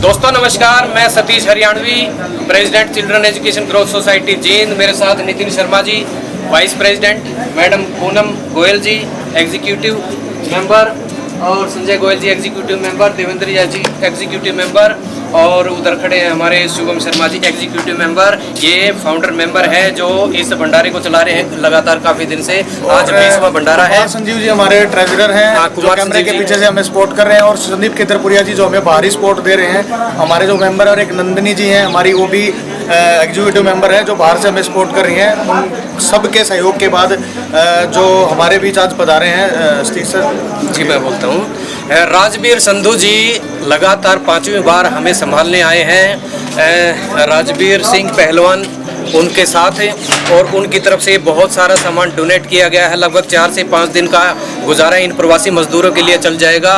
दोस्तों नमस्कार, मैं Satish Haryanvi, president children education growth society Jind. मेरे साथ Nitin Sharma ji vice president, madam Poonam Goyal ji executive member और Sanjay Goyal ji executive member, Devendra ji executive member और उधर खड़े हैं हमारे शुभम शर्मा जी एग्जीक्यूटिव मेंबर। ये फाउंडर मेंबर है जो इस भंडारे को चला रहे हैं लगातार काफी दिन से। आज 20वां भंडारा है। संजीव जी हमारे ट्रेजरर हैं, जो कैमरे के पीछे से हमें सपोर्ट कर रहे हैं, और संदीप केतरपुरिया जी जो हमें बाहरी सपोर्ट दे रहे हैं हमारे जो मेंबर। और एक नंदिनी जी हैं हमारी, वो भी एग्जीक्यूटिव मेंबर है जो बाहर से हमें सपोर्ट कर रही हैं। उन सबके सहयोग के बाद जो हमारे बीच आज पधारे हैं स्टीक सर जी, मैं बोलता हूँ राजवीर संधू जी लगातार 5वीं बार हमें संभालने आए हैं। राजवीर सिंह पहलवान उनके साथ हैं और उनकी तरफ से बहुत सारा सामान डोनेट किया गया है। लगभग 4 से 5 दिन का गुजारा इन प्रवासी मजदूरों के लिए चल जाएगा।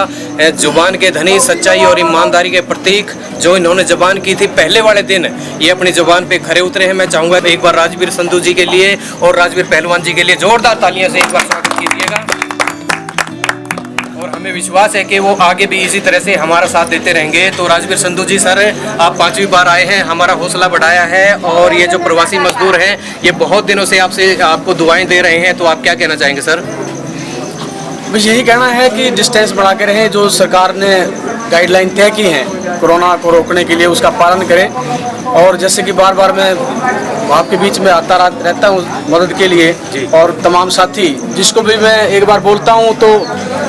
जुबान के धनी, सच्चाई और ईमानदारी के प्रतीक जो इन्होंने जुबान की थी पहले वाले दिन, ये अपनी जुबान पे खरे उतरे हैं। मैं चाहूँगा एक बार राजवीर संधू जी के लिए और राजवीर पहलवान जी के लिए जोरदार तालियां से एक बार स्वागत कीजिएगा। और हमें विश्वास है कि वो आगे भी इसी तरह से हमारा साथ देते रहेंगे। तो राजवीर संधू जी सर, आप 5वीं बार आए हैं, हमारा हौसला बढ़ाया है। और ये जो प्रवासी मजदूर हैं ये बहुत दिनों से आपको दुआएं दे रहे हैं, तो आप क्या कहना चाहेंगे सर? बस यही कहना है कि डिस्टेंस बना के रहें। जो सरकार ने गाइडलाइन तय की हैं कोरोना को रोकने के लिए, उसका पालन करें। और जैसे कि बार बार मैं आपके बीच में आता रहता हूँ मदद के लिए, और तमाम साथी जिसको भी मैं एक बार बोलता हूँ तो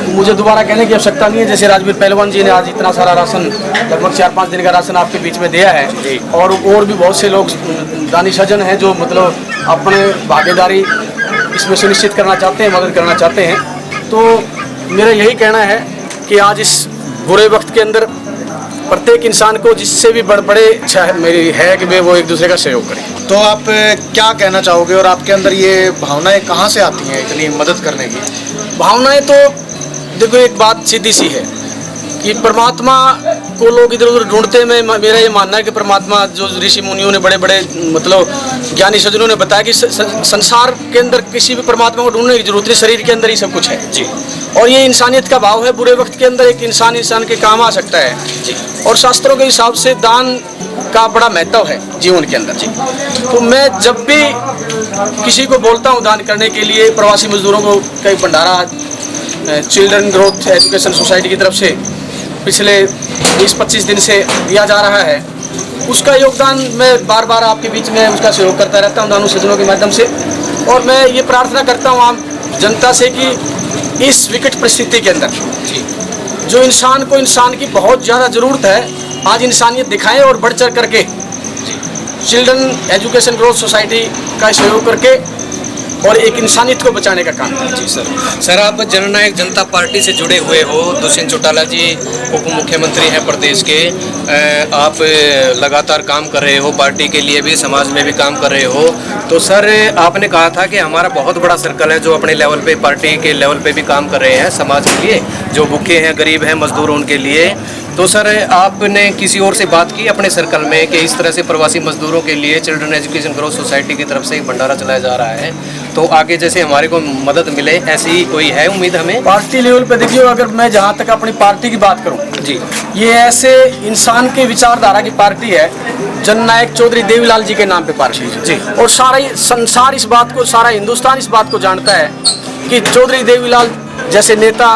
मुझे दोबारा कहने की आवश्यकता नहीं है। जैसे राजवीर पहलवान जी ने आज इतना सारा राशन, लगभग 4-5 दिन का राशन आपके बीच में दिया है, और भी बहुत से लोग दानी सज्जन हैं जो मतलब अपने भागीदारी इसमें सुनिश्चित करना चाहते हैं, मदद करना चाहते हैं। तो मेरा यही कहना है कि आज इस बुरे वक्त के अंदर प्रत्येक इंसान को जिससे भी बड़े इच्छा है मेरी है कि वे वो एक दूसरे का सहयोग करें। तो आप क्या कहना चाहोगे, और आपके अंदर ये भावनाएं कहाँ से आती हैं इतनी मदद करने की? भावनाएं तो देखो, एक बात सीधी सी है कि परमात्मा को लोग इधर उधर ढूंढते हैं। मेरा ये मानना है कि परमात्मा जो ऋषि मुनियों ने, बड़े बड़े मतलब ज्ञानी सज्जनों ने बताया कि संसार के अंदर किसी भी परमात्मा को ढूंढने की जरूरत नहीं, शरीर के अंदर ही सब कुछ है जी। और ये इंसानियत का भाव है। बुरे वक्त के अंदर एक इंसान के काम आ सकता है जी। और शास्त्रों के हिसाब से दान का बड़ा महत्व है जीवन के अंदर जी। तो मैं जब भी किसी को बोलता हूँ दान करने के लिए, प्रवासी मजदूरों को कई भंडारा चिल्ड्रन ग्रोथ एजुकेशन सोसाइटी की तरफ से पिछले 20-25 दिन से दिया जा रहा है, उसका योगदान मैं बार बार आपके बीच में उसका सहयोग करता रहता हूँ दानों सज्जनों के माध्यम से। और मैं ये प्रार्थना करता हूँ आम जनता से कि इस विकट परिस्थिति के अंदर जो इंसान की बहुत ज़्यादा ज़रूरत है, आज इंसानियत दिखाएं और बढ़ चढ़ करके चिल्ड्रन एजुकेशन ग्रोथ सोसाइटी का सहयोग करके और एक इंसानियत को बचाने का काम है जी। सर आप जननायक जनता पार्टी से जुड़े हुए हो, दुष्यंत चौटाला जी उप मुख्यमंत्री हैं प्रदेश के। आप लगातार काम कर रहे हो, पार्टी के लिए भी, समाज में भी काम कर रहे हो। तो सर आपने कहा था कि हमारा बहुत बड़ा सर्कल है जो अपने लेवल पे, पार्टी के लेवल पे भी काम कर रहे हैं समाज के लिए, जो भूखे हैं, गरीब हैं, मजदूर, उनके लिए। तो सर आपने किसी और से बात की अपने सर्कल में कि इस तरह से प्रवासी मजदूरों के लिए चिल्ड्रन एजुकेशन ग्रोथ सोसाइटी की तरफ से एक भंडारा चलाया जा रहा है, तो आगे जैसे हमारे को मदद मिले, ऐसी कोई है उम्मीद हमें? पार्टी लेवल पे देखिए, अगर मैं जहाँ तक अपनी पार्टी की बात करूँ जी, ये ऐसे इंसान के विचारधारा की पार्टी है, जननायक चौधरी देवीलाल जी के नाम पे पार्टी जी। और सारा संसार इस बात को, सारा हिंदुस्तान इस बात को जानता है कि चौधरी देवीलाल जैसे नेता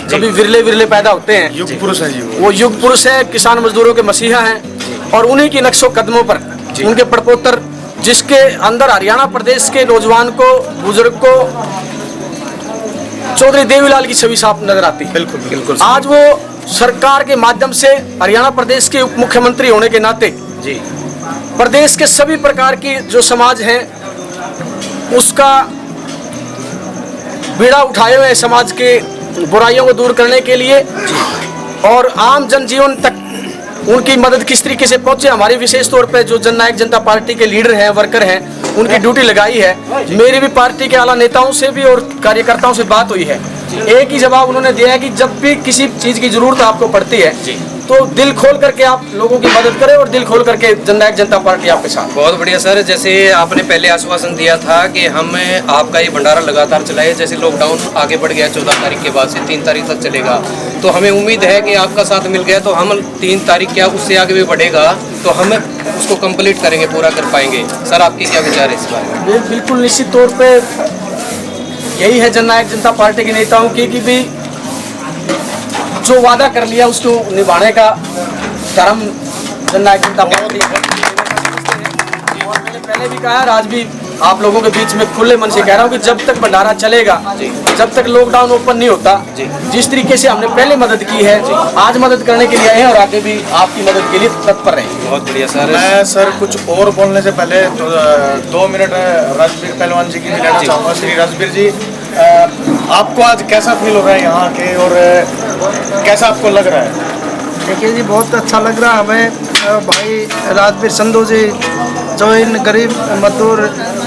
कभी विरले पैदा होते हैं। युग पुरुष है जी, वो युग पुरुष है, किसान मजदूरों के मसीहा हैं। और उन्हीं की नक्शों कदमों पर उनके प्रपोतर, जिसके अंदर हरियाणा प्रदेश के नौजवान को, बुजुर्ग को चौधरी देवीलाल की छवि साफ नजर आती है। बिल्कुल बिल्कुल। आज वो सरकार के माध्यम से हरियाणा प्रदेश के उप मुख्यमंत्री होने के नाते जी प्रदेश के सभी प्रकार की जो समाज हैं उसका बीड़ा उठाए हुए समाज के बुराइयों को दूर करने के लिए और आम जनजीवन तक उनकी मदद किस तरीके से पहुंचे, हमारी विशेष तौर पे जो जननायक जनता पार्टी के लीडर हैं, वर्कर हैं, उनकी ड्यूटी लगाई है। मेरी भी पार्टी के आला नेताओं से भी और कार्यकर्ताओं से बात हुई है। एक ही जवाब उन्होंने दिया है कि जब भी किसी चीज़ की जरूरत आपको पड़ती है तो दिल खोल करके आप लोगों की मदद करें और दिल खोल करके जननायक जनता पार्टी आपके साथ। बहुत बढ़िया सर, जैसे आपने पहले आश्वासन दिया था कि हम आपका ये भंडारा लगातार चलाए, जैसे लॉकडाउन आगे बढ़ गया 14 तारीख के बाद से 3 तारीख तक चलेगा, तो हमें उम्मीद है कि आपका साथ मिल गया तो हम 3 तारीख क्या उससे आगे भी बढ़ेगा तो हम उसको कंप्लीट करेंगे, पूरा कर पाएंगे। सर आपकी क्या विचार है इस बारे में? बिल्कुल निश्चित तौर पे यही है जननायक जनता पार्टी के नेताओं की कि भी जो वादा कर लिया उसको निभाने का धर्म जननायक जनता पार्टी। और मैंने पहले भी कहा है, आज भी आप लोगों के बीच में खुले मन से कह रहा हूँ कि जब तक भंडारा चलेगा, जब तक लॉकडाउन ओपन नहीं होता, जिस तरीके से हमने पहले मदद की है, आज मदद करने के लिए आए हैं और आगे भी आपकी मदद के लिए तत्पर रहेंगे। बहुत बढ़िया सर। मैं सर कुछ और बोलने से पहले 2 मिनट राजवीर पहलवान जी की भी लेना चाहूँगा। श्री राजवीर जी, आपको आज कैसा फील हो रहा है यहाँ के, और कैसा आपको लग रहा है? देखिए जी, बहुत अच्छा लग रहा है हमें। भाई राजवीर संधू जी जो इन गरीब मजदूर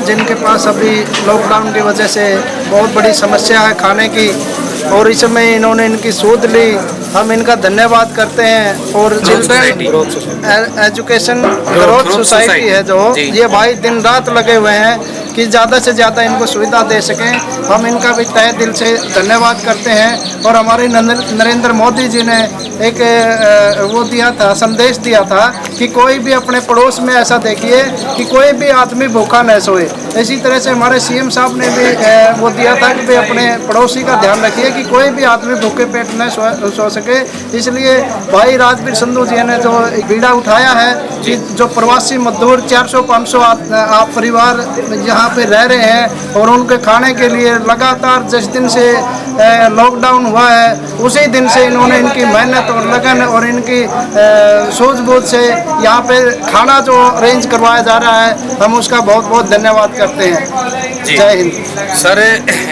जिनके पास अभी लॉकडाउन की वजह से बहुत बड़ी समस्या है खाने की, और इस समय इन्होंने इनकी सूद ली, हम इनका धन्यवाद करते हैं। और चिल्ड्रन एजुकेशन ग्रोथ सोसाइटी है जो, ये भाई दिन रात लगे हुए हैं कि ज़्यादा से ज़्यादा इनको सुविधा दे सकें। हम इनका भी तहे दिल से धन्यवाद करते हैं। और हमारे नरेंद्र मोदी जी ने एक वो दिया था, संदेश दिया था कि कोई भी अपने पड़ोस में ऐसा देखिए कि कोई भी आदमी भूखा न सोए। इसी तरह से हमारे सीएम साहब ने भी वो दिया था कि भाई अपने पड़ोसी का ध्यान रखिए कि कोई भी आदमी भूखे पेट न सो सके। इसलिए भाई राजवीर संधू जी ने जो बीड़ा उठाया है कि जो प्रवासी मजदूर 400-500 आप परिवार यहाँ पे रह रहे हैं और उनके खाने के लिए लगातार जिस दिन से लॉकडाउन हुआ है उसी दिन से इन्होंने इनकी मेहनत और लगन और इनकी सूझबूझ से यहाँ पे खाना जो अरेंज करवाया जा रहा है, हम उसका बहुत बहुत धन्यवाद करते हैं। जय हिंद। सर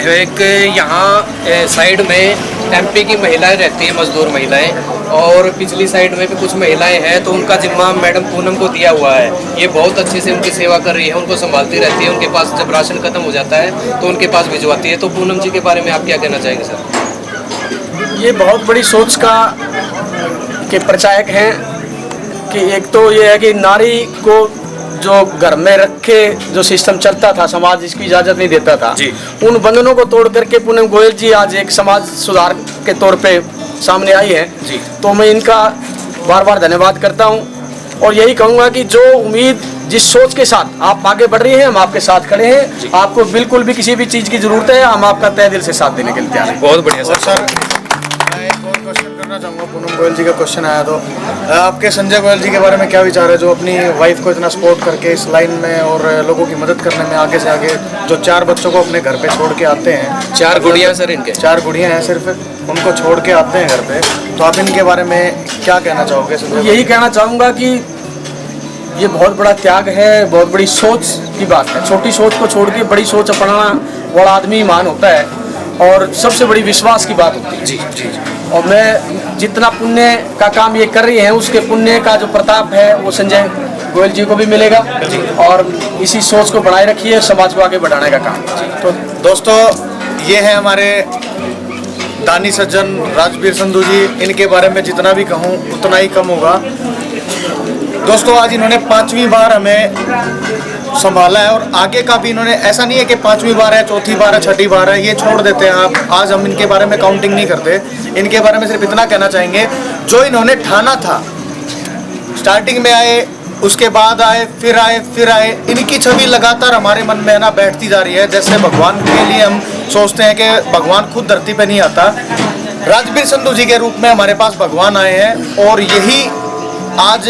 एक यहाँ साइड में एमपी की महिलाएं रहती हैं, मजदूर महिलाएं, और पिछली साइड में भी कुछ महिलाएं हैं, तो उनका जिम्मा मैडम पूनम को दिया हुआ है। ये बहुत अच्छे से उनकी सेवा कर रही है, उनको संभालती रहती है, उनके पास जब राशन खत्म हो जाता है तो उनके पास भिजवाती है। तो पूनम जी के बारे में आप क्या कहना चाहेंगे सर? ये बहुत बड़ी सोच का के प्रचारक हैं कि एक तो ये है कि नारी को जो घर में रखे जो सिस्टम चलता था, समाज इसकी इजाज़त नहीं देता था, उन बंधनों को तोड़ करके पूनम गोयल जी आज एक समाज सुधार के तौर पे सामने आई है। तो मैं इनका बार बार धन्यवाद करता हूं और यही कहूंगा कि जो उम्मीद जिस सोच के साथ आप आगे बढ़ रही हैं, हम आपके साथ खड़े हैं। आपको बिल्कुल भी किसी भी चीज़ की ज़रूरत है, हम आपका तहे दिल से साथ देने के लिए तैयार हैं। बहुत बढ़िया सर। मैं एक और क्वेश्चन करना चाहूँगा। पूनम गोयल जी का क्वेश्चन आया, तो आपके संजय गोयल जी के बारे में क्या विचार है, जो अपनी वाइफ को इतना सपोर्ट करके इस लाइन में और लोगों की मदद करने में आगे से आगे, जो 4 बच्चों को अपने घर पे छोड़ के आते हैं। 4 गुड़ियाँ सर इनके? 4 गुड़ियाँ हैं सिर्फ, उनको छोड़ के आते हैं घर पे, तो आप इनके बारे में क्या कहना चाहोगे? यही कहना चाहूँगा कि ये बहुत बड़ा त्याग है, बहुत बड़ी सोच की बात है। छोटी सोच को छोड़ के बड़ी सोच अपनाना बड़ा आदमी ईमान होता है और सबसे बड़ी विश्वास की बात होती है। जी जी। और मैं जितना पुण्य का काम ये कर रही हैं, उसके पुण्य का जो प्रताप है वो संजय गोयल जी को भी मिलेगा। और इसी सोच को बनाए रखिए, समाज को आगे बढ़ाने का काम। तो दोस्तों, ये है हमारे दानी सज्जन राजवीर संधू जी। इनके बारे में जितना भी कहूँ उतना ही कम होगा। दोस्तों, आज इन्होंने 5वीं बार हमें संभाला है, और आगे का भी इन्होंने, ऐसा नहीं है कि 5वीं बार है, 4थी बार है, 6ठी बार है, ये छोड़ देते हैं आप। आज हम इनके बारे में काउंटिंग नहीं करते। इनके बारे में सिर्फ इतना कहना चाहेंगे, जो इन्होंने ठाना था, स्टार्टिंग में आए, उसके बाद आए, फिर आए, फिर आए, इनकी छवि लगातार हमारे मन में ना बैठती जा रही है। जैसे भगवान के लिए हम सोचते हैं कि भगवान खुद धरती पे नहीं आता, राजवीर संधू जी के रूप में हमारे पास भगवान आए हैं। और यही आज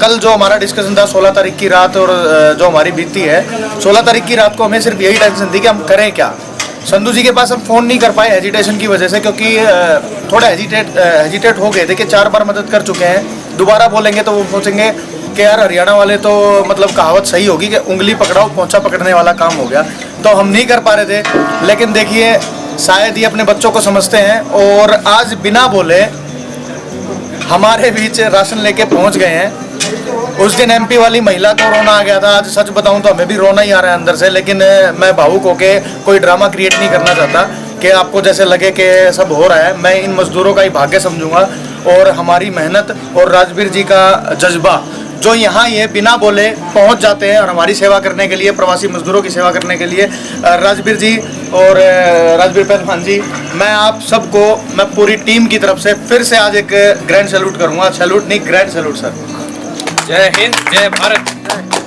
कल जो हमारा डिस्कशन था 16 तारीख की रात, और जो हमारी बीती है 16 तारीख की रात को, हमें सिर्फ यही टेंशन थी कि हम करें क्या। संधू जी के पास हम फ़ोन नहीं कर पाए हेजिटेशन की वजह से, क्योंकि थोड़ा हेजिटेट हो गए थे कि 4 बार मदद कर चुके हैं, दोबारा बोलेंगे तो वो सोचेंगे कि यार हरियाणा वाले तो मतलब कहावत सही होगी कि उंगली पकड़ाओ पोंछा पकड़ने वाला काम हो गया। तो हम नहीं कर पा रहे थे, लेकिन देखिए शायद ये अपने बच्चों को समझते हैं और आज बिना बोले हमारे बीच राशन लेके पहुंच गए हैं। उस दिन एमपी वाली महिला को रोना आ गया था, आज सच बताऊं तो हमें भी रोना ही आ रहा है अंदर से, लेकिन मैं भावुक होके कोई ड्रामा क्रिएट नहीं करना चाहता, कि आपको जैसे लगे कि सब हो रहा है, मैं इन मजदूरों का ही भाग्य समझूंगा और हमारी मेहनत और राजवीर जी का जज्बा जो यहाँ ये बिना बोले पहुँच जाते हैं और हमारी सेवा करने के लिए, प्रवासी मजदूरों की सेवा करने के लिए। राजवीर जी और राजवीर पहलवान जी, मैं आप सबको, मैं पूरी टीम की तरफ से फिर से आज एक ग्रैंड सैल्यूट करूँगा। सैल्यूट नहीं, ग्रैंड सैल्यूट सर। जय हिंद, जय भारत।